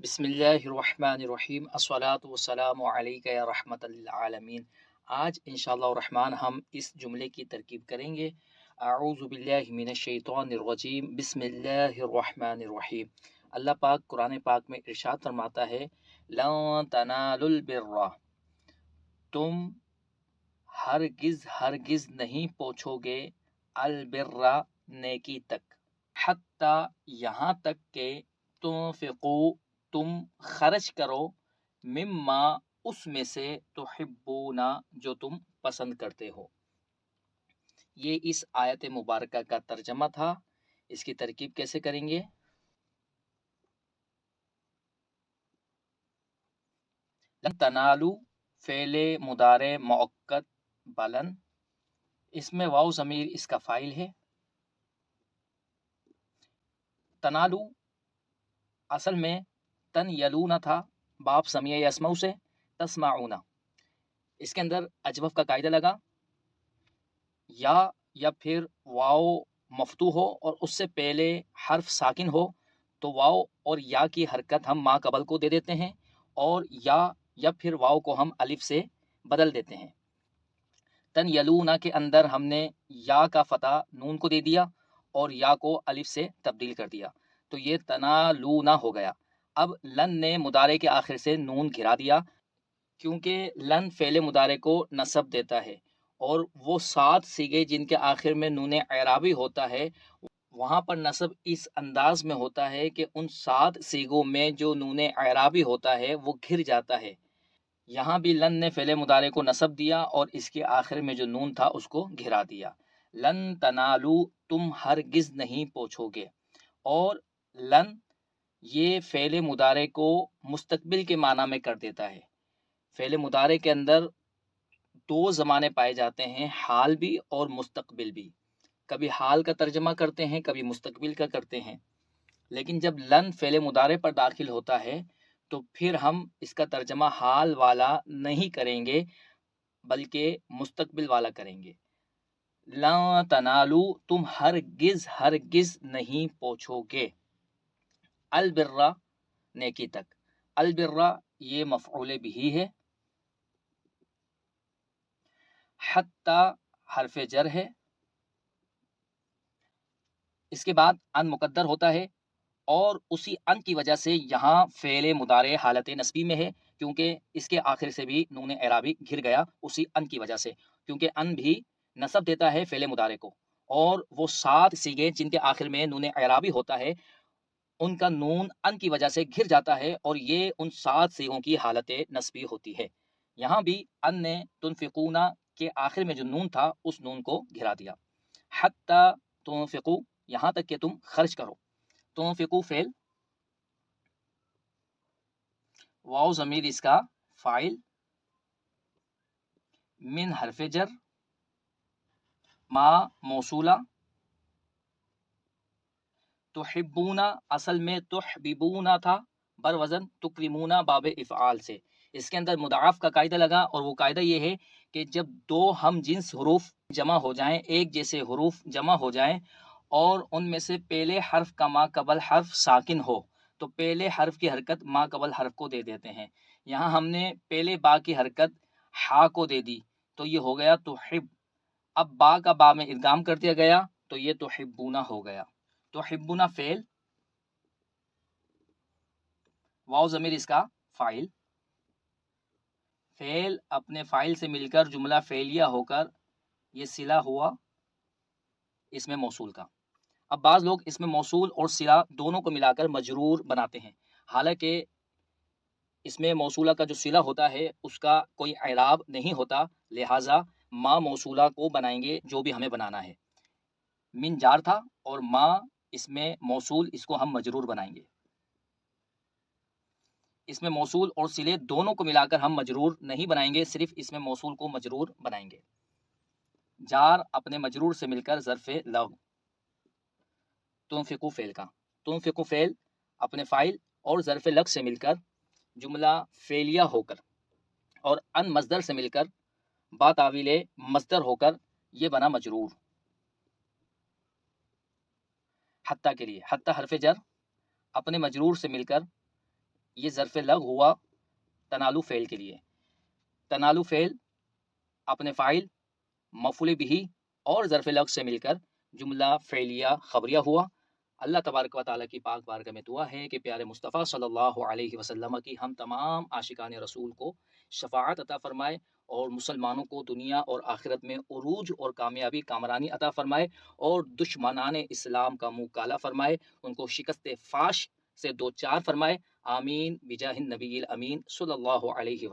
بسم اللہ الرحمن الرحیم الصلاۃ والسلام علیک یا رحمت للعالمین۔ آج انشاءاللہ الرحمن ہم اس جملے کی ترکیب کریں گے۔ اعوذ باللہ من الشیطان الرجیم، بسم اللہ الرحمن الرحیم۔ اللہ پاک قرآن پاک میں ارشاد فرماتا ہے، لن تنالوا البر، تم ہرگز نہیں پہنچو گے البر، نیکی تک، حتی یہاں تک کہ تنفقوا، تم خرچ کرو، مما اس میں سے، تحبون جو تم پسند کرتے ہو۔ یہ اس آیت مبارکہ کا ترجمہ تھا۔ اس کی ترکیب کیسے کریں گے؟ لن تنالو فعل مضارع مؤکد بلند، اس میں واو ضمیر اس کا فاعل ہے۔ تنالو اصل میں تن یلونا تھا، باب سمیع یسمعو سے تسمعون، اس کے اندر اجوف کا قاعدہ لگا، یا پھر واو مفتوح ہو اور اس سے پہلے حرف ساکن ہو تو واو اور یا کی حرکت ہم ما قبل کو دے دیتے ہیں، اور یا پھر واو کو ہم الف سے بدل دیتے ہیں۔ تن یلونا کے اندر ہم نے یا کا فتح نون کو دے دیا اور یا کو الف سے تبدیل کر دیا، تو یہ تنالونا ہو گیا۔ اب لن نے مضارع کے آخر سے نون گھرا دیا، کیونکہ لن فعل مضارع کو نصب دیتا ہے، اور وہ 7 صیغے جن کے آخر میں نون اعرابی ہوتا ہے، وہاں پر نصب اس انداز میں ہوتا ہے کہ ان 7 صیغوں میں جو نون اعرابی ہوتا ہے وہ گھر جاتا ہے۔ یہاں بھی لن نے فعل مضارع کو نصب دیا اور اس کے آخر میں جو نون تھا اس کو گھرا دیا۔ لن تنالو، تم ہرگز نہیں پہنچو گے، اور لن یہ فعل مضارع کو مستقبل کے معنی میں کر دیتا ہے۔ فعل مضارع کے اندر 2 زمانے پائے جاتے ہیں، حال بھی اور مستقبل بھی۔ کبھی حال کا ترجمہ کرتے ہیں، کبھی مستقبل کا کرتے ہیں، لیکن جب لن فعل مضارع پر داخل ہوتا ہے تو پھر ہم اس کا ترجمہ حال والا نہیں کریں گے بلکہ مستقبل والا کریں گے۔ لن تنالو، تم ہرگز نہیں پہنچو گے، البرہ، نیکی تک۔ البرہ یہ مفعول بھی ہے، حتی حرف جر ہے، اس کے بعد ان مقدر ہوتا ہے، اور اسی ان کی وجہ سے یہاں فعل مضارع حالت نصبی میں ہے، کیونکہ اس کے آخر سے بھی نون اعرابی گھر گیا اسی ان کی وجہ سے، کیونکہ ان بھی نصب دیتا ہے فعل مضارع کو، اور وہ 7 صیغے جن کے آخر میں نون اعرابی ہوتا ہے ان کا نون ان کی وجہ سے گھر جاتا ہے، اور یہ ان 7 صیغوں کی حالت نصبی ہوتی ہے۔ یہاں بھی ان نے تنفقونا کے آخر میں جو نون تھا اس نون کو گھرا دیا۔ حتی تنفقو، یہاں تک کہ تم خرچ کرو۔ تنفقو فعل، واو ضمیر اس کا فاعل، من حرف جر، ما موصولہ، تحبونا اصل میں تحببونا تھا، بر وزن تکرمونا باب افعال سے۔ اس کے اندر مضاعف کا قاعدہ لگا، اور وہ قاعدہ یہ ہے کہ جب 2 ہم جنس حروف جمع ہو جائیں، ایک جیسے حروف جمع ہو جائیں، اور ان میں سے پہلے حرف کا ما قبل حرف ساکن ہو تو پہلے حرف کی حرکت ما قبل حرف کو دے دیتے ہیں۔ یہاں ہم نے پہلے با کی حرکت ہا کو دے دی تو یہ ہو گیا تحب، اب با کا با میں ادغام کر دیا گیا تو یہ تحبونا ہو گیا۔ تحبونا فعل، واو ضمیر اس کا فاعل، فعل اپنے فاعل سے مل کر جملہ فعلیہ ہو کر یہ صلہ ہوا اس میں موصول کا۔ اب بعض لوگ اس میں موصول اور صلہ دونوں کو ملا کر مجرور بناتے ہیں، حالانکہ اس میں موصولہ کا جو صلہ ہوتا ہے اس کا کوئی اعراب نہیں ہوتا، لہٰذا ما موصولہ کو بنائیں گے جو بھی ہمیں بنانا ہے۔ من جار تھا اور ما اس میں موصول، اس کو ہم مجرور بنائیں گے۔ اس میں موصول اور صلے دونوں کو ملا کر ہم مجرور نہیں بنائیں گے، صرف اس میں موصول کو مجرور بنائیں گے۔ جار اپنے مجرور سے مل کر ظرف لغو، تنفقو فعل کا، تنفقو فعل اپنے فاعل اور ظرف لغو سے مل کر جملہ فعلیہ ہو کر، اور ان مصدر سے مل کر با تعویل مصدر ہو کر یہ بنا مجرور۔ حتی کے لیے، حتی حرف جر اپنے مجرور سے مل کر یہ ظرف لغ ہوا تنالو فعل کے لیے. تنالو فعل اپنے فاعل مفعول بہ اور ظرف لغ سے مل کر جملہ فعلیہ خبریہ ہوا. اللہ تبارک و تعالیٰ کی پاک بارگاہ میں دعا ہے کہ پیارے مصطفیٰ صلی اللہ علیہ وسلم کی ہم تمام عاشقان رسول کو شفاعت عطا فرمائے اور مسلمانوں کو دنیا اور آخرت میں عروج اور کامیابی کامرانی عطا فرمائے اور دشمنان اسلام کا منہ کالا فرمائے، ان کو شکست فاش سے دو چار فرمائے. آمین بجاہ النبی الامین صلی اللہ علیہ وسلم.